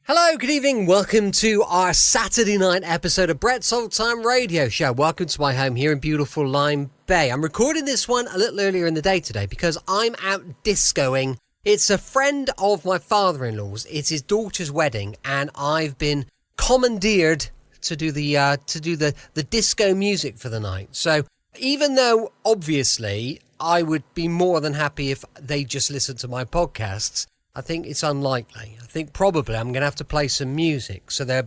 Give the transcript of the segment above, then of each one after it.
Hello, good evening. Welcome to our Saturday night episode of Brett's Old Time Radio Show. Welcome to my home here in beautiful Lyme Bay. I'm recording this one a little earlier in the day today because I'm out discoing. It's a friend of my father-in-law's. It's his daughter's wedding, and I've been commandeered to do the disco music for the night. So even though obviously I would be more than happy if they just listened to my podcasts, I think it's unlikely. I think probably I'm going to have to play some music. So there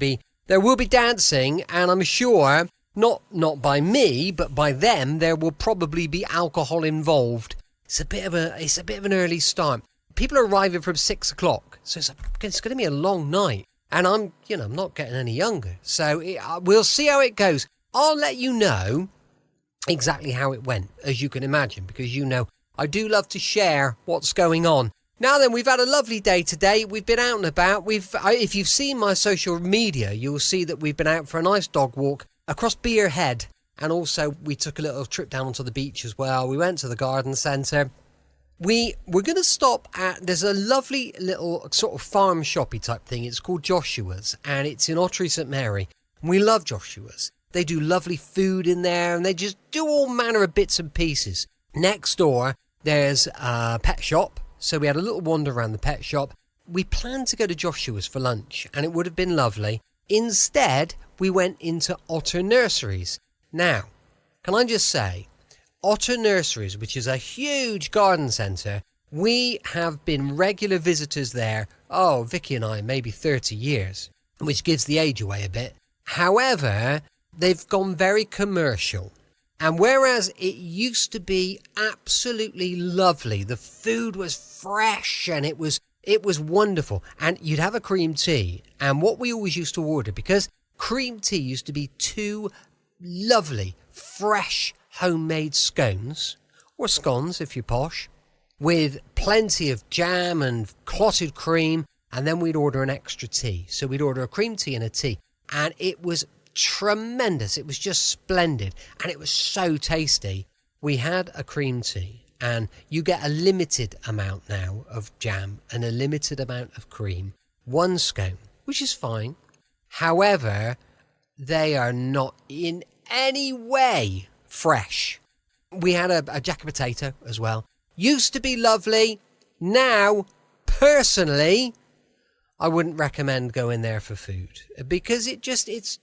will be dancing, and I'm sure not by me, but by them, there will probably be alcohol involved. It's a bit of an early start. People are arriving from 6 o'clock, so it's going to be a long night. And I'm not getting any younger. So we'll see how it goes. I'll let you know exactly how it went, as you can imagine, because I do love to share what's going on. Now then, we've had a lovely day today. We've been out and about. If you've seen my social media, you'll see that we've been out for a nice dog walk across Beer Head. And also, we took a little trip down onto the beach as well. We went to the garden centre. We're going to stop there's a lovely little sort of farm shoppy type thing. It's called Joshua's, and it's in Ottery St Mary. And we love Joshua's. They do lovely food in there, and they just do all manner of bits and pieces. Next door, there's a pet shop. So we had a little wander around the pet shop. We planned to go to Joshua's for lunch, and it would have been lovely. Instead, we went into Otter Nurseries. Now, can I just say, Otter Nurseries, which is a huge garden centre, we have been regular visitors there, Vicky and I, maybe 30 years, which gives the age away a bit. However, they've gone very commercial. And whereas it used to be absolutely lovely, the food was fresh and it was wonderful. And you'd have a cream tea. And what we always used to order, because cream tea used to be 2 lovely, fresh, homemade scones, or scones if you're posh, with plenty of jam and clotted cream. And then we'd order an extra tea. So we'd order a cream tea and a tea. And it was tremendous. It was just splendid, and it was so tasty. We had a cream tea, and you get a limited amount now of jam and a limited amount of cream, 1 scone, which is fine. However, they are not in any way fresh. We had a jacket potato as well. Used to be lovely. Now, personally, I wouldn't recommend going there for food, because it's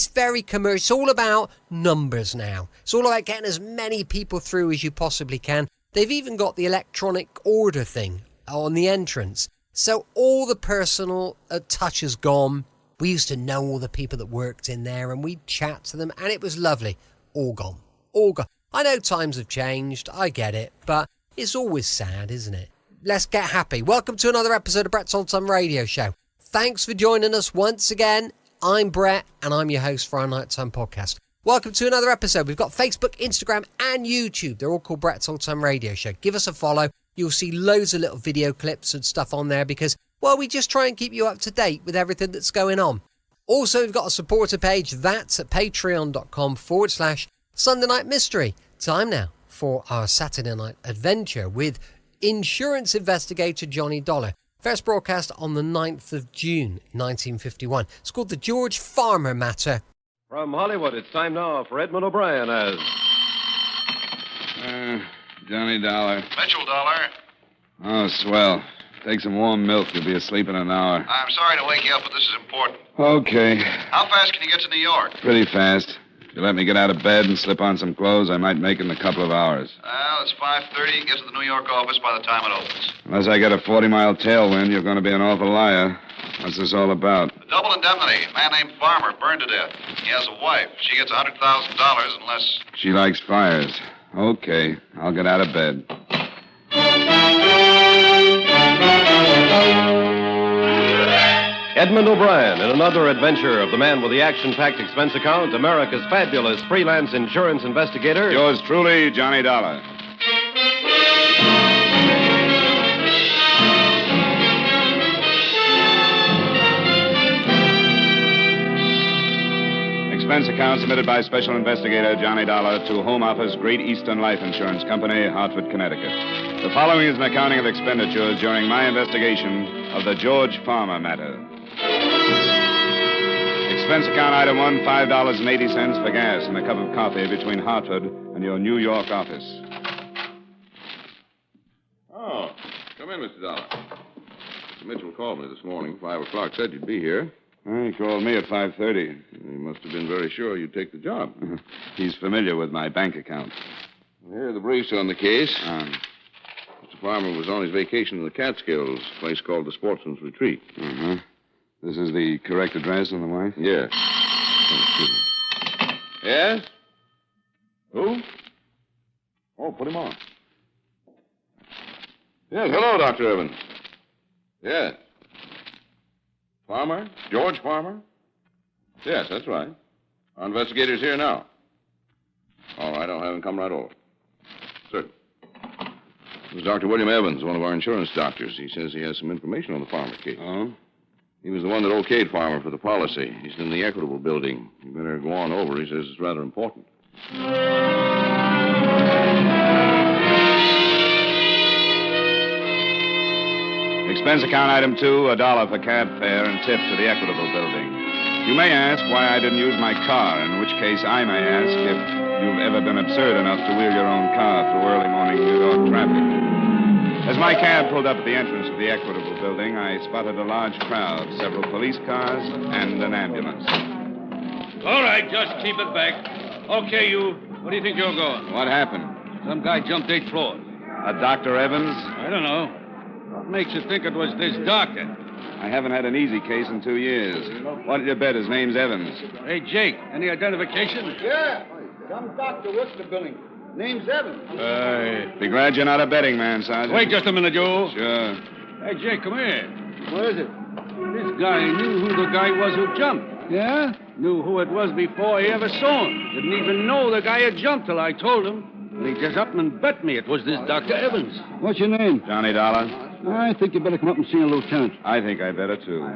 very commercial. It's all about numbers now. It's all about getting as many people through as you possibly can. They've even got the electronic order thing on the entrance. So all the personal touch is gone. We used to know all the people that worked in there, and we'd chat to them, and it was lovely. All gone. All gone. I know times have changed. I get it. But it's always sad, isn't it? Let's get happy. Welcome to another episode of Brett's Old Time Radio Show. Thanks for joining us once again. I'm Brett, and I'm your host for our Nighttime Podcast. Welcome to another episode. We've got Facebook, Instagram, and YouTube. They're all called Brett's Old Time Radio Show. Give us a follow. You'll see loads of little video clips and stuff on there because, well, we just try and keep you up to date with everything that's going on. Also, we've got a supporter page. That's at patreon.com/Sunday Night Mystery. Time now for our Saturday night adventure with insurance investigator Johnny Dollar. First broadcast on the 9th of June, 1951. It's called The George Farmer Matter. From Hollywood, it's time now for Edmond O'Brien as... Johnny Dollar. Mitchell Dollar. Oh, swell. Take some warm milk. You'll be asleep in an hour. I'm sorry to wake you up, but this is important. Okay. How fast can you get to New York? Pretty fast. If you let me get out of bed and slip on some clothes, I might make it in a couple of hours. Well, it's 5:30. Get to the New York office by the time it opens. Unless I get a 40-mile tailwind, you're going to be an awful liar. What's this all about? A double indemnity. A man named Farmer burned to death. He has a wife. She gets $100,000 unless... She likes fires. Okay. I'll get out of bed. Edmond O'Brien in another adventure of the man with the action-packed expense account, America's fabulous freelance insurance investigator. Yours truly, Johnny Dollar. Expense account submitted by Special Investigator Johnny Dollar to Home Office, Great Eastern Life Insurance Company, Hartford, Connecticut. The following is an accounting of expenditures during my investigation of the George Farmer matter. Expense account item 1, $5.80 for gas and a cup of coffee between Hartford and your New York office. Oh, come in, Mr. Dollar. Mr. Mitchell called me this morning. 5 o'clock, said you'd be here. He called me at 5:30. He must have been very sure you'd take the job. He's familiar with my bank account. Here are the briefs on the case. Mr. Farmer was on his vacation in the Catskills, a place called the Sportsman's Retreat. Uh-huh. This is the correct address on the wife? Yes. Oh, excuse me. Yes? Who? Oh, put him on. Yes, hello, Dr. Evans. Yes. Farmer? George Farmer? Yes, that's right. Our investigator's here now. All right, I'll have him come right over. Certainly. This is Dr. William Evans, one of our insurance doctors. He says he has some information on the Farmer case. Oh? He was the one that okayed Farmer for the policy. He's in the Equitable building. You better go on over. He says it's rather important. Expense account item 2, $1 for cab fare and tip to the Equitable building. You may ask why I didn't use my car, in which case I may ask if you've ever been absurd enough to wheel your own car through early morning New York traffic. As my cab pulled up at the entrance of the Equitable building, I spotted a large crowd, several police cars, and an ambulance. All right, just keep it back. Okay, you. Where do you think you're going? What happened? Some guy jumped 8 floors. A Dr. Evans? I don't know. What makes you think it was this doctor? I haven't had an easy case in 2 years. What did you bet his name's Evans? Hey, Jake, any identification? Yeah. Some doctor works the building. Name's Evans. Be glad you're not a betting man, Sergeant. Wait just a minute, you. Sure. Hey, Jake, come here. Where is it? This guy knew who the guy was who jumped. Yeah? Knew who it was before he ever saw him. Didn't even know the guy had jumped till I told him. And he just up and bet me it was this Dr. Evans. What's your name? Johnny Dollar. I think you better come up and see a lieutenant. I think I better, too.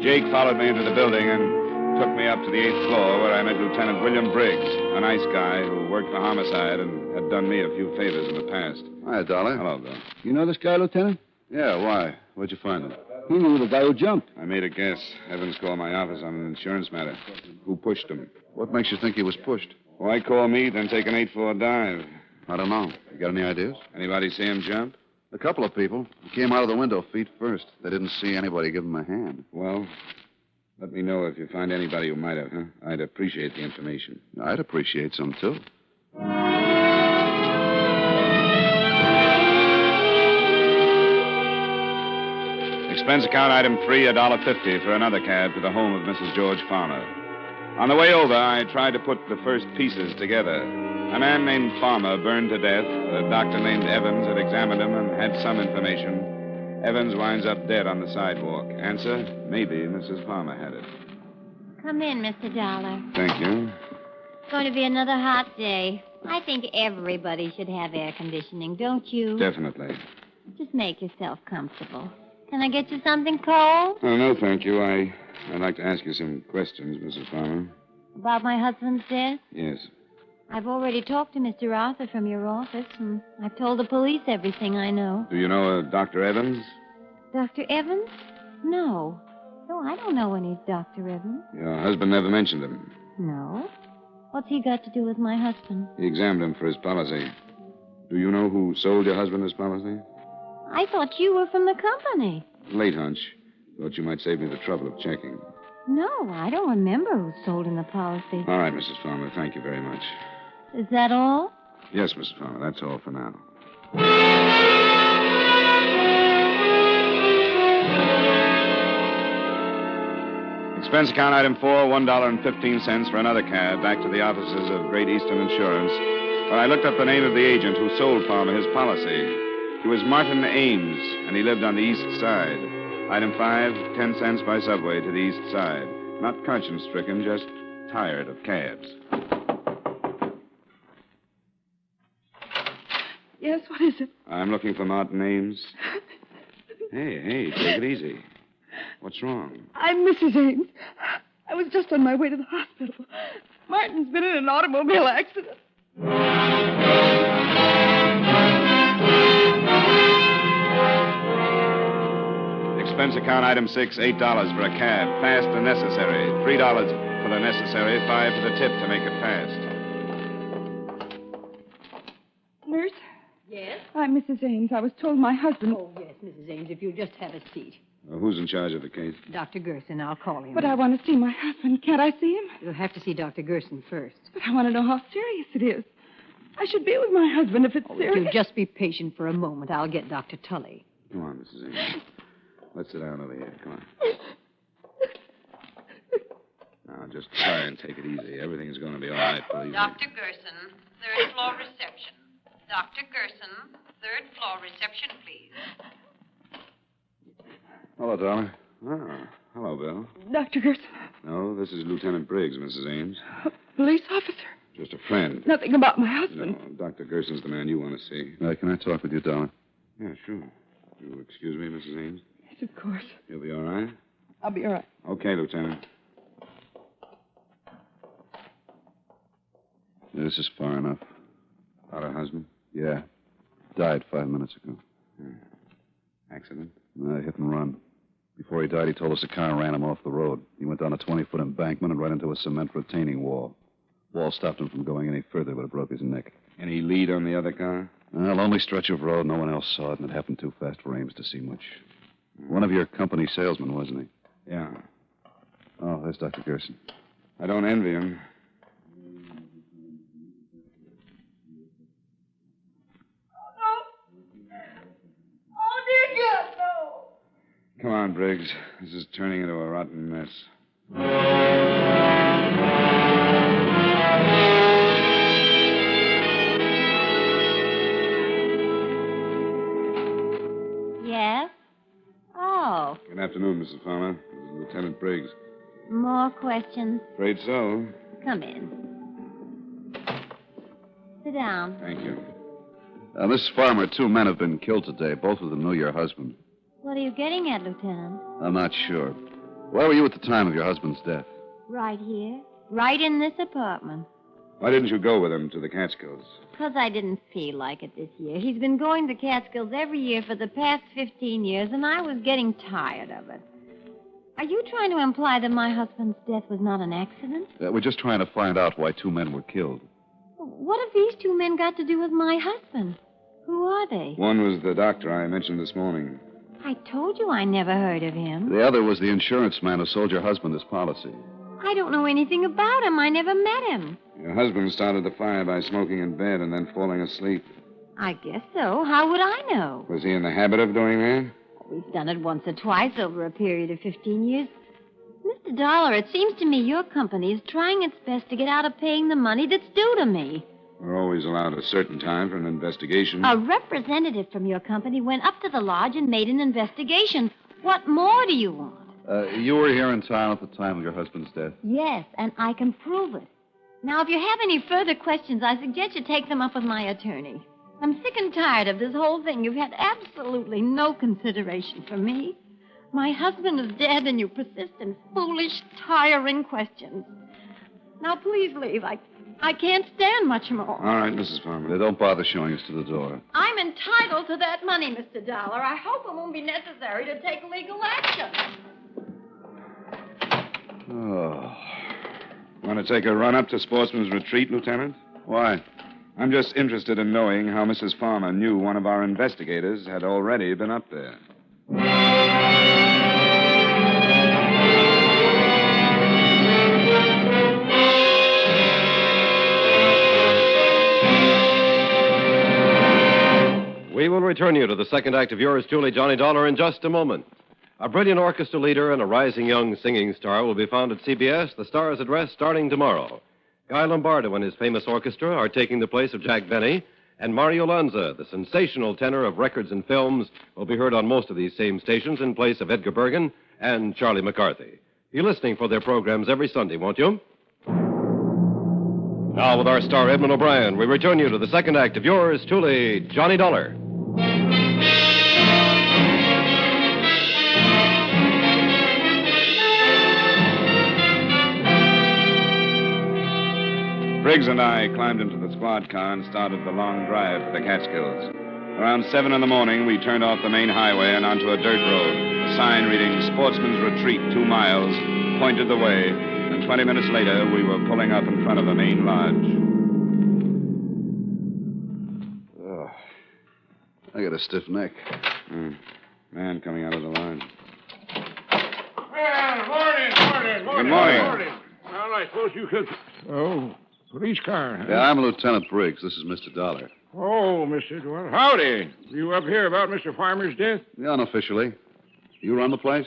Jake followed me into the building and took me up to the 8th floor where I met Lieutenant William Briggs, a nice guy who worked for homicide and had done me a few favors in the past. Hi, Dollar. Hello, Bill. You know this guy, Lieutenant? Yeah, why? Where'd you find him? He knew the guy who jumped. I made a guess. Evans called my office on an insurance matter. Who pushed him? What makes you think he was pushed? Why call me, then take an 8-floor dive? I don't know. You got any ideas? Anybody see him jump? A couple of people. He came out of the window feet first. They didn't see anybody give him a hand. Well, let me know if you find anybody who might have, huh? I'd appreciate the information. I'd appreciate some, too. Expense account item 3, $1.50 for another cab to the home of Mrs. George Farmer. On the way over, I tried to put the first pieces together. A man named Farmer burned to death. A doctor named Evans had examined him and had some information. Evans winds up dead on the sidewalk. Answer, maybe Mrs. Farmer had it. Come in, Mr. Dollar. Thank you. It's going to be another hot day. I think everybody should have air conditioning, don't you? Definitely. Just make yourself comfortable. Can I get you something cold? Oh, no, thank you. I'd like to ask you some questions, Mrs. Farmer. About my husband's death? Yes. I've already talked to Mr. Arthur from your office, and I've told the police everything I know. Do you know a Dr. Evans? Dr. Evans? No. No, I don't know any Dr. Evans. Your husband never mentioned him. No. What's he got to do with my husband? He examined him for his policy. Do you know who sold your husband his policy? I thought you were from the company. Late hunch. Thought you might save me the trouble of checking. No, I don't remember who sold him the policy. All right, Mrs. Farmer. Thank you very much. Is that all? Yes, Mrs. Farmer. That's all for now. Expense account item 4, $1.15 for another cab back to the offices of Great Eastern Insurance, where I looked up the name of the agent who sold Farmer his policy. He was Martin Ames, and he lived on the east side. Item 5, 10 cents by subway to the east side. Not conscience-stricken, just tired of cabs. Yes, what is it? I'm looking for Martin Ames. Hey, take it easy. What's wrong? I'm Mrs. Ames. I was just on my way to the hospital. Martin's been in an automobile accident. Expense account item 6, $8 for a cab. Fast and necessary. $3 for the necessary, $5 for the tip to make it fast. Nurse? Yes? I'm Mrs. Ames. I was told my husband... Oh, yes, Mrs. Ames, if you'll just have a seat. Who's in charge of the case? Dr. Gerson, I'll call him. But I want to see my husband. Can't I see him? You'll have to see Dr. Gerson first. But I want to know how serious it is. I should be with my husband if it's If serious. you'll just be patient for a moment, I'll get Dr. Tully. Come on, Mrs. Ames. Let's sit down over here. Come on. Now, just try and take it easy. Everything's going to be all right, believe me. Dr. Gerson, third floor reception. Dr. Gerson, third floor reception, please. Hello, darling. Oh, hello, Bill. Dr. Gerson, No, this is Lieutenant Briggs, Mrs. Ames. police officer. Just a friend. Nothing about my husband. No, Dr. Gerson's the man you want to see. Can I talk with you, darling? Yeah, sure. You'll excuse me, Mrs. Ames? Yes, of course. You'll be all right? I'll be all right. Okay, Lieutenant. This is far enough. About her husband? Yeah. Died 5 minutes ago. Accident? Hit and run. Before he died, he told us a car ran him off the road. He went down a 20-foot embankment and right into a cement retaining wall. Wall stopped him from going any further, but it broke his neck. Any lead on the other car? Lonely stretch of road. No one else saw it, and it happened too fast for Ames to see much. One of your company salesmen, wasn't he? Yeah. Oh, there's Dr. Gerson. I don't envy him. Oh, dear God, no. Come on, Briggs. This is turning into a rotten mess. Yes? Oh, Good afternoon, Mrs. Farmer. This is Lieutenant Briggs. more questions? Afraid so. Come in. Sit down. Thank you. Miss Farmer, 2 men have been killed today. Both of them knew your husband. What are you getting at, Lieutenant? I'm not sure. Where were you at the time of your husband's death? Right here. Right in this apartment. Why didn't you go with him to the Catskills? Because I didn't feel like it this year. He's been going to Catskills every year for the past 15 years, and I was getting tired of it. Are you trying to imply that my husband's death was not an accident? We're just trying to find out why 2 men were killed. What have these 2 men got to do with my husband? Who are they? One was the doctor I mentioned this morning. I told you I never heard of him. The other was the insurance man who sold your husband this policy. I don't know anything about him. I never met him. Your husband started the fire by smoking in bed and then falling asleep. I guess so. How would I know? Was he in the habit of doing that? We've done it once or twice over a period of 15 years. Mr. Dollar, it seems to me your company is trying its best to get out of paying the money that's due to me. We're always allowed a certain time for an investigation. A representative from your company went up to the lodge and made an investigation. What more do you want? You were here in town at the time of your husband's death? Yes, and I can prove it. Now, if you have any further questions, I suggest you take them up with my attorney. I'm sick and tired of this whole thing. You've had absolutely no consideration for me. My husband is dead, and you persist in foolish, tiring questions. Now, please leave. I can't stand much more. All right, Mrs. Farmer. Don't bother showing us to the door. I'm entitled to that money, Mr. Dollar. I hope it won't be necessary to take legal action. Oh. Want to take a run up to Sportsman's Retreat, Lieutenant? Why? I'm just interested in knowing how Mrs. Farmer knew one of our investigators had already been up there. We will return you to the second act of yours truly, Johnny Dollar, in just a moment. A brilliant orchestra leader and a rising young singing star will be found at CBS, the Star's Address, starting tomorrow. Guy Lombardo and his famous orchestra are taking the place of Jack Benny, and Mario Lanza, the sensational tenor of records and films, will be heard on most of these same stations in place of Edgar Bergen and Charlie McCarthy. Be listening for their programs every Sunday, won't you? Now, with our star Edmond O'Brien, we return you to the second act of yours truly, Johnny Dollar. Briggs and I climbed into the squad car and started the long drive for the Catskills. Around 7 in the morning, we turned off the main highway and onto a dirt road. A sign reading Sportsman's Retreat 2 miles pointed the way, and 20 minutes later, we were pulling up in front of the main lodge. Oh, I got a stiff neck. Man coming out of the lodge. Well, morning. Good morning. Well, I suppose you could... Oh, police car, huh? Yeah, I'm Lieutenant Briggs. This is Mr. Dollar. Oh, Mr. Well, howdy. You up here about Mr. Farmer's death? Yeah, unofficially. You run the place?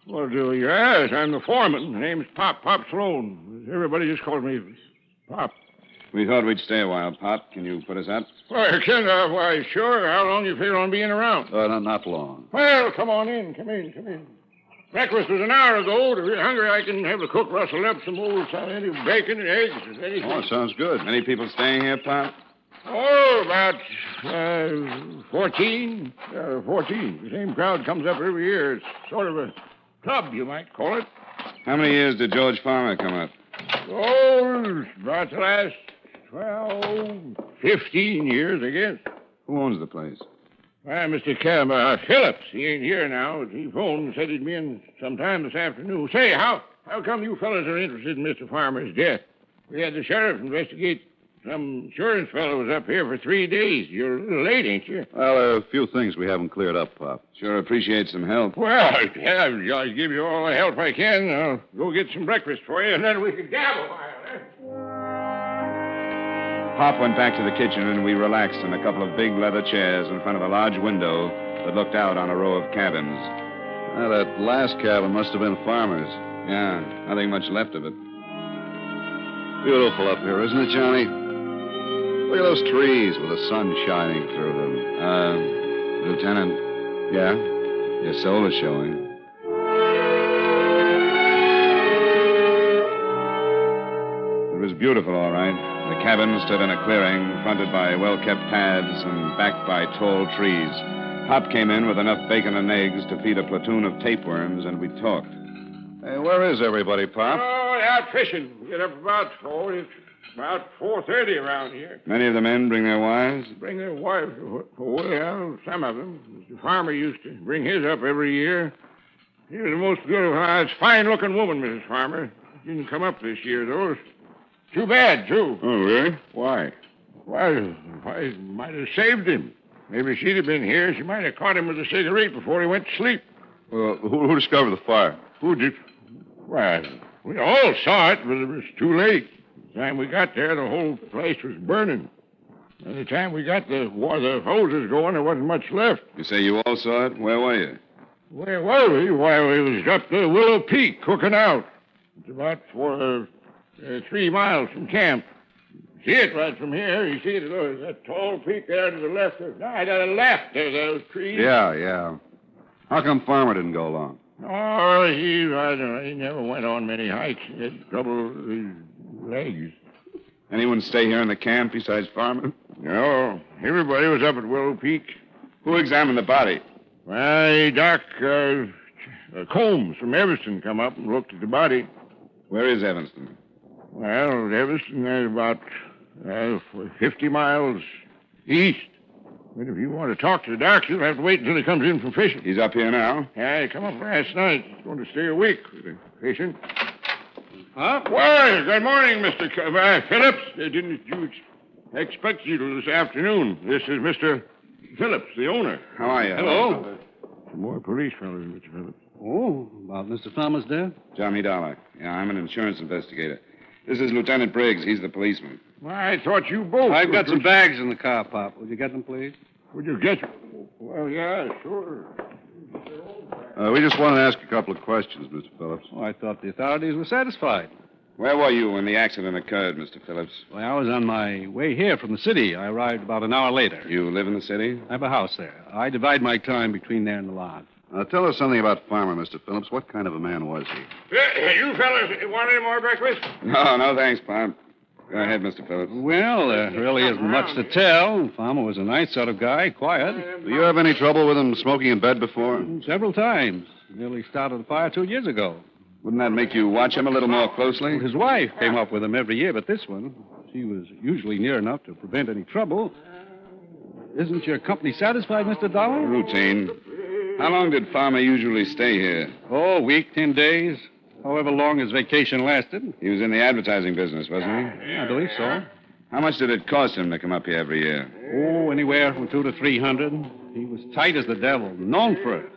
Well, do you ask? I'm the foreman. My name's Pop Sloan. Everybody just calls me Pop. We thought we'd stay a while, Pop. Can you put us up? Why, why, sure. How long you figure on being around? Not long. Well, come on in. Come in. Breakfast was an hour ago. If you're hungry, I can have the cook rustle up some old any bacon and eggs. Anything. Oh, sounds good. Many people staying here, Pop? Oh, about 14. 14. The same crowd comes up every year. It's sort of a club, you might call it. How many years did George Farmer come up? Oh, about the last 15 years, I guess. Who owns the place? Mr. Phillips. He ain't here now. He phoned and said he'd be in sometime this afternoon. Say, how come you fellas are interested in Mr. Farmer's death? We had the sheriff investigate. Some insurance fellow was up here for 3 days. You're a little late, ain't you? Well, there are a few things we haven't cleared up, Pop. Sure appreciate some help. Well, yeah, I'll give you all the help I can. I'll go get some breakfast for you, and then we can gab a while, eh? Pop went back to the kitchen, and we relaxed in a couple of big leather chairs in front of a large window that looked out on a row of cabins. Well, that last cabin must have been Farmer's. Yeah, nothing much left of it. Beautiful up here, isn't it, Johnny? Look at those trees with the sun shining through them. Lieutenant. Yeah? Your soul is showing. It was beautiful, all right. The cabin stood in a clearing, fronted by well-kept paths and backed by tall trees. Pop came in with enough bacon and eggs to feed a platoon of tapeworms, and we talked. Hey, where is everybody, Pop? Oh, out fishing. We get up about 4:30 around here. Many of the men bring their wives? Bring their wives. Well, some of them. Mr. Farmer used to bring his up every year. He was the most beautiful, fine-looking woman, Mrs. Farmer. Didn't come up this year, though. It's too bad, too. Oh, really? Why? Why, might have saved him. Maybe if she'd have been here, she might have caught him with a cigarette before he went to sleep. Well, who discovered the fire? Who did? Well, we all saw it, but it was too late. By the time we got there, the whole place was burning. By the time we got the hoses going, there wasn't much left. You say you all saw it? Where were you? Where were we? Why, we was up the Willow Peak cooking out. It's about 3 miles from camp. See it right from here. You see it, there's that tall peak there to the left. To the left, there's those trees. Yeah. How come Farmer didn't go along? Oh, I don't know. He never went on many hikes. He had trouble with his legs. Anyone stay here in the camp besides Farmer? No. Everybody was up at Willow Peak. Who examined the body? Well, Doc Combs from Evanston come up and looked at the body. Where is Evanston? Well, Evanston is about 50 miles east. But if you want to talk to the doc, you'll have to wait until he comes in from fishing. He's up here now? Yeah, he come up last night. He's going to stay a week with the fishing. Huh? Well, good morning, Mr. Phillips. Didn't you expect you till this afternoon? This is Mr. Phillips, the owner. How are you? Hello. Some more police fellows, Mr. Phillips. Oh, about Mr. Farmer's death? Johnny Dollar. Yeah, I'm an insurance investigator. This is Lieutenant Briggs. He's the policeman. Well, I thought you both... I've got some bags in the car, Pop. Would you get them, please? Would you get... Well, yeah, sure. We just want to ask a couple of questions, Mr. Phillips. Oh, I thought the authorities were satisfied. Where were you when the accident occurred, Mr. Phillips? Well, I was on my way here from the city. I arrived about an hour later. You live in the city? I have a house there. I divide my time between there and the lodge. Tell us something about Farmer, Mr. Phillips. What kind of a man was he? You fellas want any more breakfast? No, thanks, Pop. Go ahead, Mr. Phillips. Well, there really isn't much to tell. Farmer was a nice sort of guy, quiet. Do you have any trouble with him smoking in bed before? Several times. Nearly started a fire 2 years ago. Wouldn't that make you watch him a little more closely? His wife came up with him every year, but this one, She was usually near enough to prevent any trouble. Isn't your company satisfied, Mr. Dollar? Routine. How long did Farmer usually stay here? Oh, a week, 10 days. However long his vacation lasted. He was in the advertising business, wasn't he? I believe so. How much did it cost him to come up here every year? Oh, anywhere from $200 to $300. He was tight as the devil, known for it.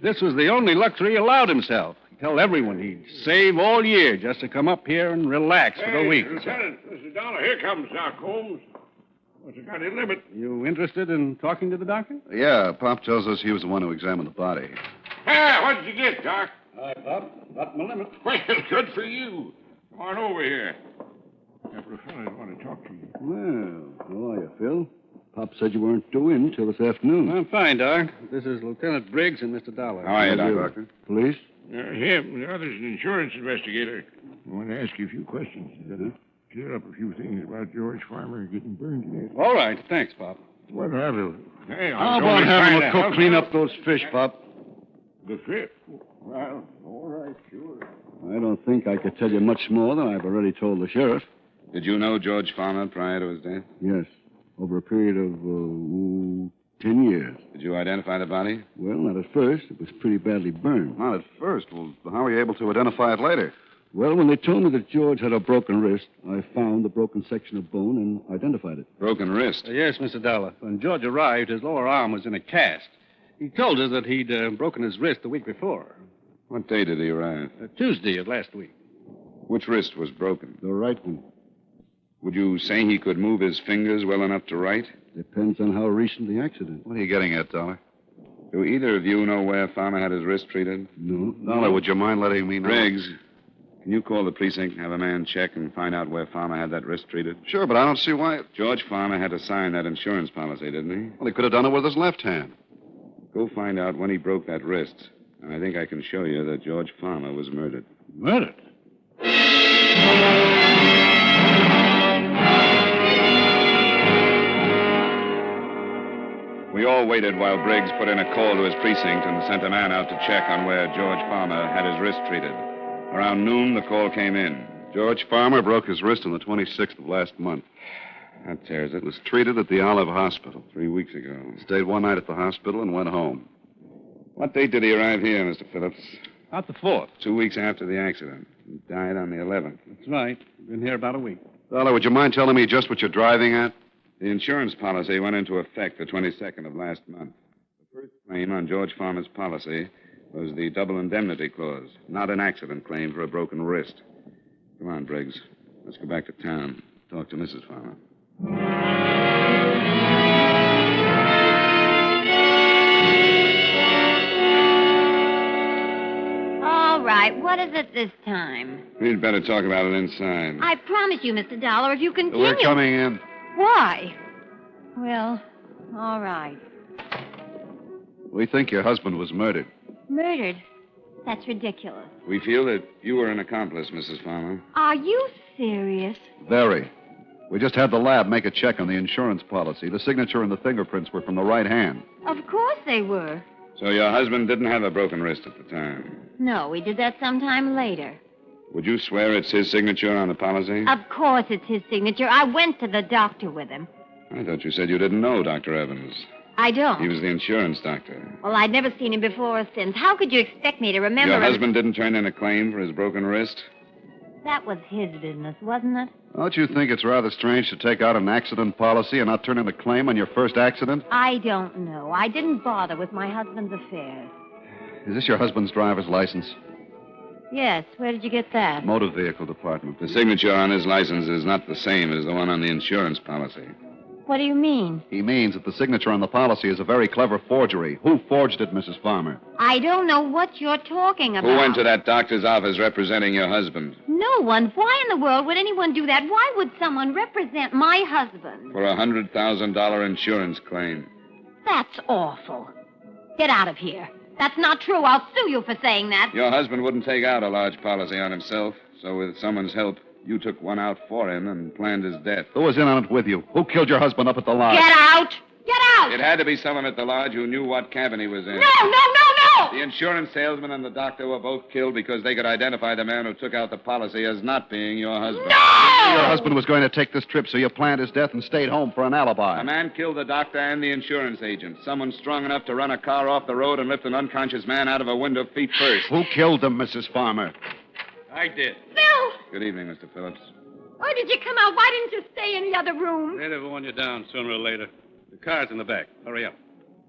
This was the only luxury he allowed himself. He'd tell everyone he'd save all year just to come up here and relax for a week. Lieutenant, Mr. Dollar, here comes Doc Holmes. What's got his limit? You interested in talking to the doctor? Yeah, Pop tells us he was the one who examined the body. Ah, what did you get, Doc? Hi, Pop. Got my limit. Well, good for you. Come on over here. Couple of fellas want to talk to you. Well, how are you, Phil? Pop said you weren't due in till this afternoon. I'm fine, Doc. This is Lieutenant Briggs and Mr. Dollar. How are you, Doctor? Police? Him. The other's an insurance investigator. I want to ask you a few questions. Clear up a few things about George Farmer getting burned to death. All right. Thanks, Pop. What happened? Hey, How about having a cook clean up those fish, Pop? The fish? Well, all right, sure. I don't think I could tell you much more than I've already told the sheriff. Did you know George Farmer prior to his death? Yes. Over a period of, 10 years. Did you identify the body? Well, not at first. It was pretty badly burned. Not at first. Well, how were you able to identify it later? Well, when they told me that George had a broken wrist, I found the broken section of bone and identified it. Broken wrist? Yes, Mr. Dollar. When George arrived, his lower arm was in a cast. He told us that he'd broken his wrist the week before. What day did he arrive? Tuesday of last week. Which wrist was broken? The right one. Would you say he could move his fingers well enough to write? Depends on how recent the accident. What are you getting at, Dollar? Do either of you know where Farmer had his wrist treated? No. Dollar, would you mind letting me know? Briggs, can you call the precinct and have a man check and find out where Farmer had that wrist treated? Sure, but I don't see why. George Farmer had to sign that insurance policy, didn't he? Well, he could have done it with his left hand. Go find out when he broke that wrist. And I think I can show you that George Farmer was murdered. Murdered? We all waited while Briggs put in a call to his precinct and sent a man out to check on where George Farmer had his wrist treated. Around noon, the call came in. George Farmer broke his wrist on the 26th of last month. That tears it. Was treated at the Olive Hospital. 3 weeks ago. Stayed one night at the hospital and went home. What date did he arrive here, Mr. Phillips? About the 4th. 2 weeks after the accident. He died on the 11th. That's right. Been here about a week. Dollar, would you mind telling me just what you're driving at? The insurance policy went into effect the 22nd of last month. The first claim on George Farmer's policy was the double indemnity clause, not an accident claim for a broken wrist. Come on, Briggs. Let's go back to town. Talk to Mrs. Farmer. All right, what is it this time? We'd better talk about it inside. I promise you, Mr. Dollar, if you continue... We're coming in. Why? Well, all right. We think your husband was murdered. Murdered? That's ridiculous. We feel that you were an accomplice, Mrs. Farmer. Are you serious? Very. We just had the lab make a check on the insurance policy. The signature and the fingerprints were from the right hand. Of course they were. So your husband didn't have a broken wrist at the time? No, we did that sometime later. Would you swear it's his signature on the policy? Of course it's his signature. I went to the doctor with him. I thought you said you didn't know Dr. Evans. I don't. He was the insurance doctor. Well, I'd never seen him before or since. How could you expect me to remember Your him? husband didn't turn in a claim for his broken wrist? That was his business, wasn't it? Don't you think it's rather strange to take out an accident policy and not turn in a claim on your first accident? I don't know. I didn't bother with my husband's affairs. Is this your husband's driver's license? Yes. Where did you get that? Motor vehicle department. The signature on his license is not the same as the one on the insurance policy. What do you mean? He means that the signature on the policy is a very clever forgery. Who forged it, Mrs. Farmer? I don't know what you're talking about. Who went to that doctor's office representing your husband? No one. Why in the world would anyone do that? Why would someone represent my husband? For a $100,000 insurance claim. That's awful. Get out of here. That's not true. I'll sue you for saying that. Your husband wouldn't take out a large policy on himself, so with someone's help, you took one out for him and planned his death. Who was in on it with you? Who killed your husband up at the lodge? Get out! Get out! out! It had to be someone at the lodge who knew what cabin he was in. No! The insurance salesman and the doctor were both killed because they could identify the man who took out the policy as not being your husband. No! Your husband was going to take this trip, so you planned his death and stayed home for an alibi. The man killed the doctor and the insurance agent. Someone strong enough to run a car off the road and lift an unconscious man out of a window feet first. Who killed them, Mrs. Farmer? I did. Phil! Good evening, Mr. Phillips. Why did you come out? Why didn't you stay in the other room? They'd have worn you down sooner or later. The car's in the back. Hurry up.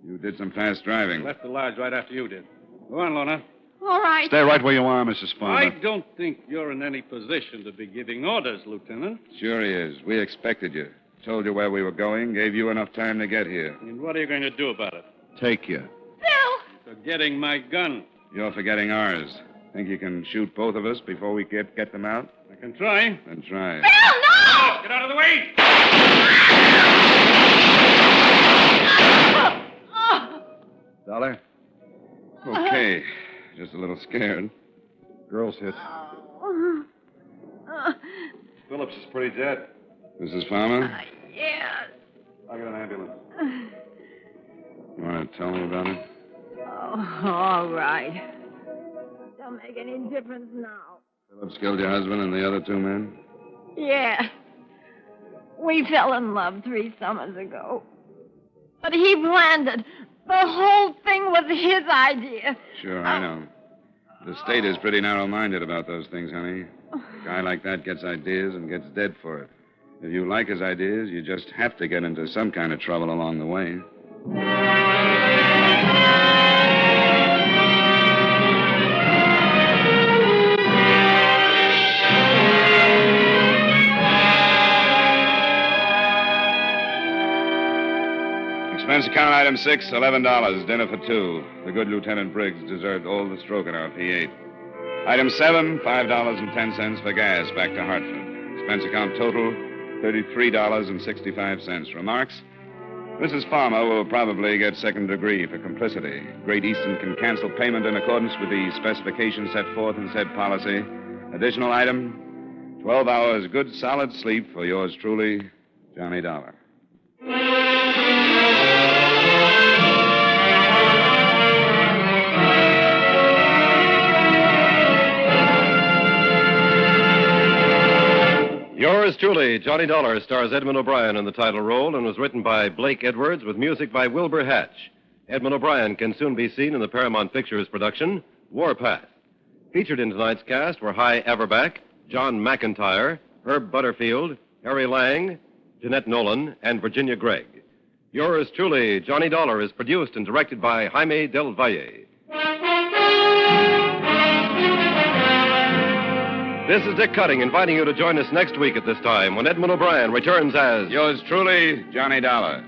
You did some fast driving. Left the lodge right after you did. Go on, Lorna. All right. Stay right where you are, Mrs. Farmer. I don't think you're in any position to be giving orders, Lieutenant. Sure he is. We expected you. Told you where we were going, gave you enough time to get here. And what are you going to do about it? Take you. Phil! Forgetting my gun. You're forgetting ours. Think you can shoot both of us before we get them out? I can try. Then try. Phil, no! Get out of the way! Dollar? Okay. Just a little scared. Girl's hit. Phillips is pretty dead. Mrs. Farmer? Yes. I'll get an ambulance. You want to tell me about it? Oh, all right. Don't make any difference now. Phillips killed your husband and the other two men? Yeah. We fell in love 3 summers ago. But he planned it. The whole thing was his idea. Sure, I know. The state is pretty narrow-minded about those things, honey. A guy like that gets ideas and gets dead for it. If you like his ideas, you just have to get into some kind of trouble along the way. Expense account item 6, $11. Dinner for 2. The good Lieutenant Briggs deserved all the stroganoff he ate. Item 7, $5.10 for gas back to Hartford. Expense account total, $33.65. Remarks? Mrs. Farmer will probably get second degree for complicity. Great Eastern can cancel payment in accordance with the specifications set forth in said policy. Additional item, 12 hours good solid sleep for yours truly, Johnny Dollar. Yours truly, Johnny Dollar, stars Edmond O'Brien in the title role and was written by Blake Edwards with music by Wilbur Hatch. Edmond O'Brien can soon be seen in the Paramount Pictures production, Warpath. Featured in tonight's cast were Hy Averback, John McIntyre, Herb Butterfield, Harry Lang, Jeanette Nolan, and Virginia Gregg. Yours truly, Johnny Dollar, is produced and directed by Jaime Del Valle. This is Dick Cutting inviting you to join us next week at this time when Edmond O'Brien returns as... Yours truly, Johnny Dollar.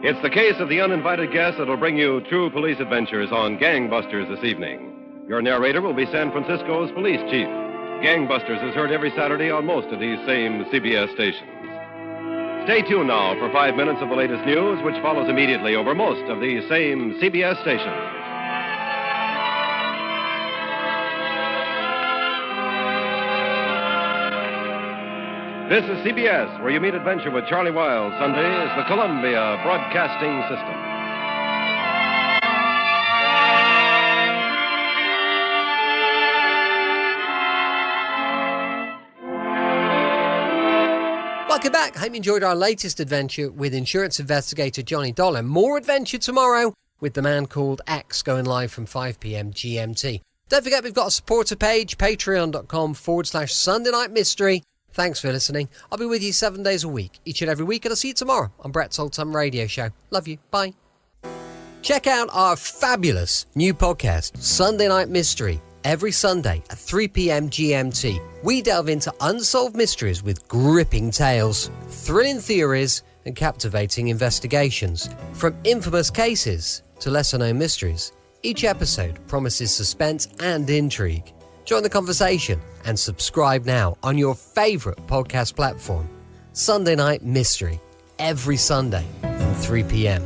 It's the case of the uninvited guest that'll bring you true police adventures on Gangbusters this evening. Your narrator will be San Francisco's police chief. Gangbusters is heard every Saturday on most of these same CBS stations. Stay tuned now for 5 minutes of the latest news, which follows immediately over most of these same CBS stations. This is CBS, where you meet adventure with Charlie Wilde. Sunday is the Columbia Broadcasting System. Welcome back. Hope you enjoyed our latest adventure with insurance investigator Johnny Dollar. More adventure tomorrow with The Man Called X, going live from 5 p.m. GMT. Don't forget, we've got a supporter page, patreon.com/Sunday Night Mystery. Thanks for listening. I'll be with you 7 days a week, each and every week, and I'll see you tomorrow on Brett's Old Time Radio Show. Love you. Bye. Check out our fabulous new podcast, Sunday Night Mystery, every Sunday at 3 p.m. GMT. We delve into unsolved mysteries with gripping tales, thrilling theories, and captivating investigations. From infamous cases to lesser-known mysteries, each episode promises suspense and intrigue. Join the conversation and subscribe now on your favorite podcast platform. Sunday Night Mystery, every Sunday from 3 p.m.